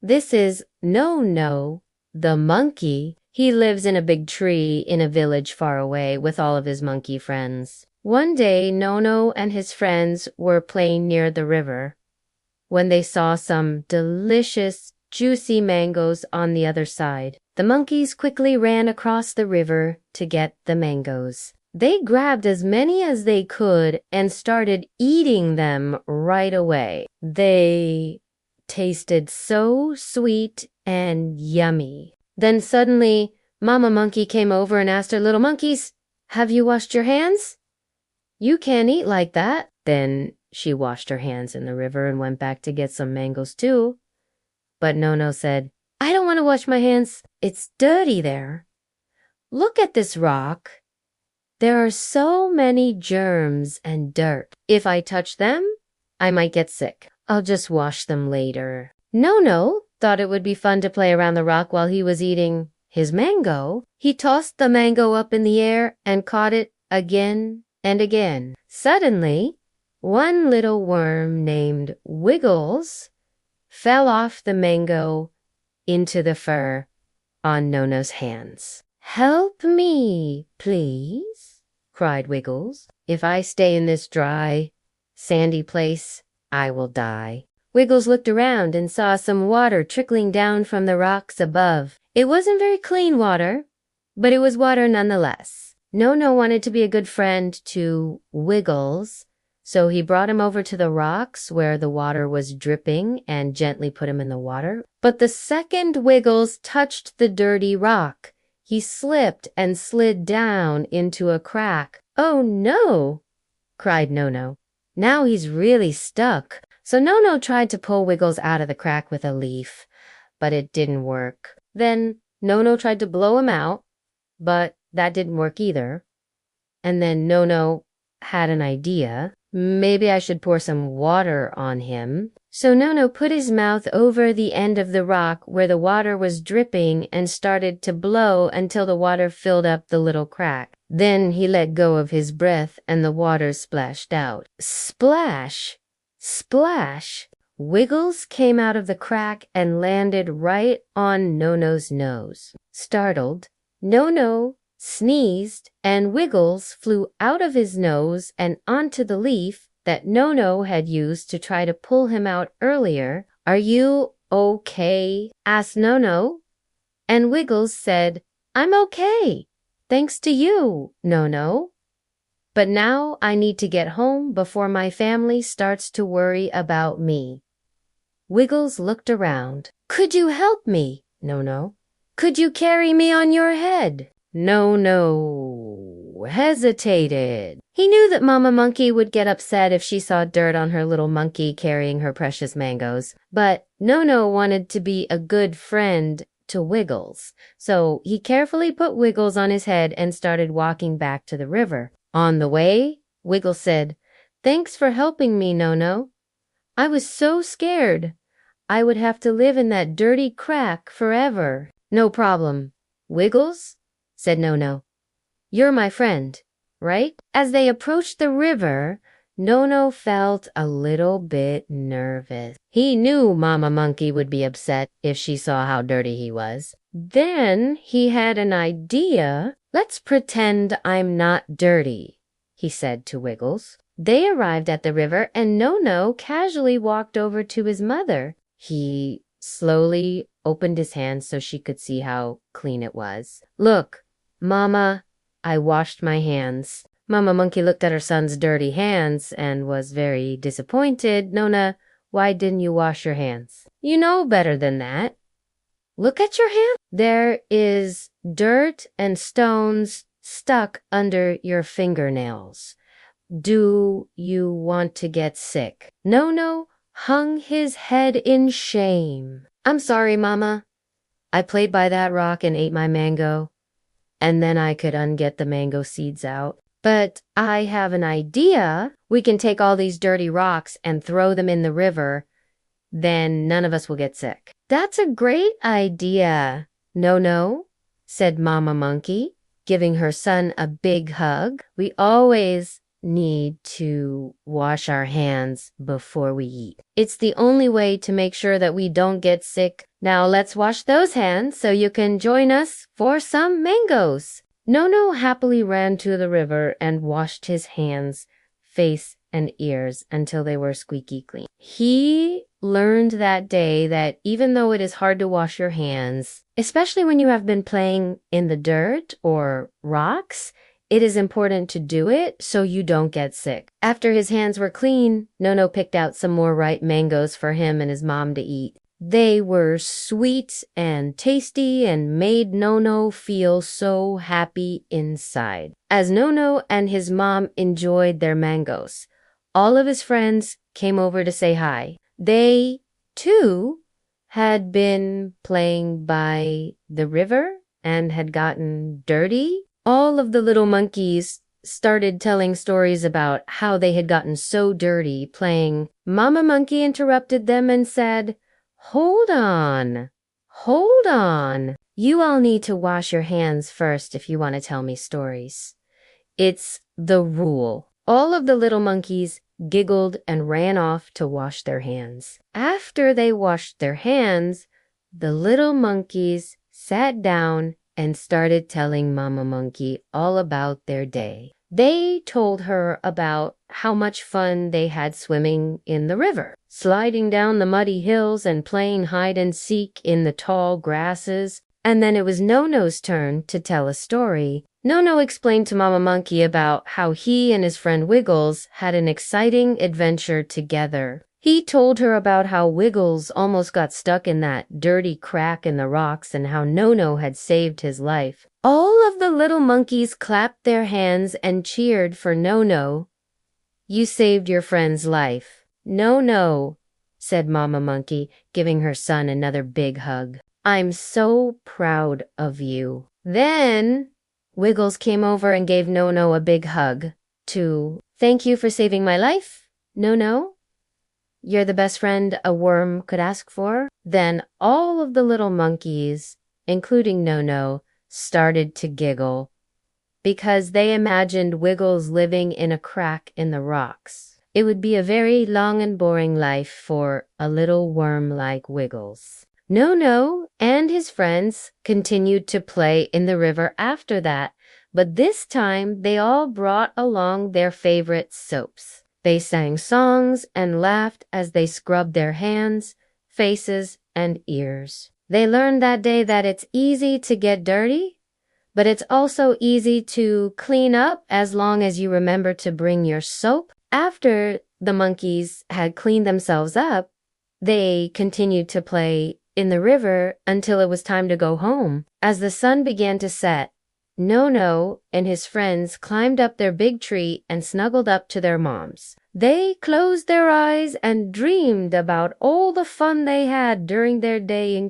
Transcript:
This is Nono the Monkey. He lives in a big tree in a village far away with all of his monkey friends. One day, Nono and his friends were playing near the river when they saw some delicious, juicy mangoes on the other side. The monkeys quickly ran across the river to get the mangoes. They grabbed as many as they could and started eating them right away. They tasted so sweet and yummy. Then suddenly, Mama Monkey came over and asked her little monkeys, "Have you washed your hands? You can't eat like that." Then she washed her hands in the river and went back to get some mangoes too. But Nono said, "I don't want to wash my hands. It's dirty there. Look at this rock. There are so many germs and dirt. If I touch them, I might get sick. I'll just wash them later." Nono thought it would be fun to play around the rock while he was eating his mango. He tossed the mango up in the air and caught it again and again. Suddenly, one little worm named Wiggles fell off the mango into the fur on Nono's hands. "Help me, please," cried Wiggles. "If I stay in this dry, sandy place, I will die." Wiggles looked around and saw some water trickling down from the rocks above. It wasn't very clean water, but it was water nonetheless. Nono wanted to be a good friend to Wiggles, so he brought him over to the rocks where the water was dripping and gently put him in the water. But the second Wiggles touched the dirty rock, he slipped and slid down into a crack. "Oh no!" cried Nono. "Now he's really stuck." So Nono tried to pull Wiggles out of the crack with a leaf, but it didn't work. Then Nono tried to blow him out, but that didn't work either. And then Nono had an idea. Maybe I should pour some water on him. So Nono put his mouth over the end of the rock where the water was dripping and started to blow until the water filled up the little crack. Then he let go of his breath and the water splashed out. Splash! Splash! Wiggles came out of the crack and landed right on Nono's nose. Startled, Nono sneezed and Wiggles flew out of his nose and onto the leaf that Nono had used to try to pull him out earlier. "Are you okay?" asked Nono. And Wiggles said, "I'm okay. Thanks to you, Nono. But now I need to get home before my family starts to worry about me." Wiggles looked around. "Could you help me, Nono? Could you carry me on your head?" Nono hesitated. He knew that Mama Monkey would get upset if she saw dirt on her little monkey carrying her precious mangoes. But Nono wanted to be a good friend to Wiggles. So he carefully put Wiggles on his head and started walking back to the river. On the way, Wiggles said, "Thanks for helping me, Nono. I was so scared I would have to live in that dirty crack forever." "No problem, Wiggles," said Nono. "You're my friend, right?" As they approached the river, Nono felt a little bit nervous. He knew Mama Monkey would be upset if she saw how dirty he was. Then he had an idea. "Let's pretend I'm not dirty," he said to Wiggles. They arrived at the river and Nono casually walked over to his mother. He slowly opened his hand so she could see how clean it was. "Look, Mama, I washed my hands." Mama Monkey looked at her son's dirty hands and was very disappointed. "Nona, why didn't you wash your hands? You know better than that. Look at your hand. There is dirt and stones stuck under your fingernails. Do you want to get sick?" Nono hung his head in shame. "I'm sorry, Mama. I played by that rock and ate my mango, and then I could unget the mango seeds out. But I have an idea. We can take all these dirty rocks and throw them in the river. Then none of us will get sick." "That's a great idea, Nono," said Mama Monkey, giving her son a big hug. "We always need to wash our hands before we eat. It's the only way to make sure that we don't get sick Now let's wash those hands so you can join us for some mangoes. Nono happily ran to the river and washed his hands, face, and ears until they were squeaky clean. He learned that day that even though it is hard to wash your hands, especially when you have been playing in the dirt or rocks, it is important to do it so you don't get sick. After his hands were clean, Nono picked out some more ripe mangoes for him and his mom to eat. They were sweet and tasty and made Nono feel so happy inside. As Nono and his mom enjoyed their mangoes, all of his friends came over to say hi. They, too, had been playing by the river and had gotten dirty. All of the little monkeys started telling stories about how they had gotten so dirty playing. Mama Monkey interrupted them and said, "Hold on. Hold on. You all need to wash your hands first if you want to tell me stories. It's the rule." All of the little monkeys giggled and ran off to wash their hands. After they washed their hands, the little monkeys sat down and started telling Mama Monkey all about their day. They told her about how much fun they had swimming in the river, sliding down the muddy hills and playing hide and seek in the tall grasses. And then it was Nono's turn to tell a story. Nono explained to Mama Monkey about how he and his friend Wiggles had an exciting adventure together. He told her about how Wiggles almost got stuck in that dirty crack in the rocks and how Nono had saved his life. All of the little monkeys clapped their hands and cheered for Nono. "You saved your friend's life." "No," said Mama Monkey, giving her son another big hug. "I'm so proud of you." Then Wiggles came over and gave Nono a big hug to thank you for saving my life, Nono. You're the best friend a worm could ask for. Then all of the little monkeys, including Nono, started to giggle because they imagined Wiggles living in a crack in the rocks. It would be a very long and boring life for a little worm like Wiggles. Nono and his friends continued to play in the river after that, but this time they all brought along their favorite soaps. They sang songs and laughed as they scrubbed their hands, faces, and ears. They learned that day that it's easy to get dirty, but it's also easy to clean up as long as you remember to bring your soap. After the monkeys had cleaned themselves up, they continued to play in the river until it was time to go home. As the sun began to set, Nono and his friends climbed up their big tree and snuggled up to their moms. They closed their eyes and dreamed about all the fun they had during their day in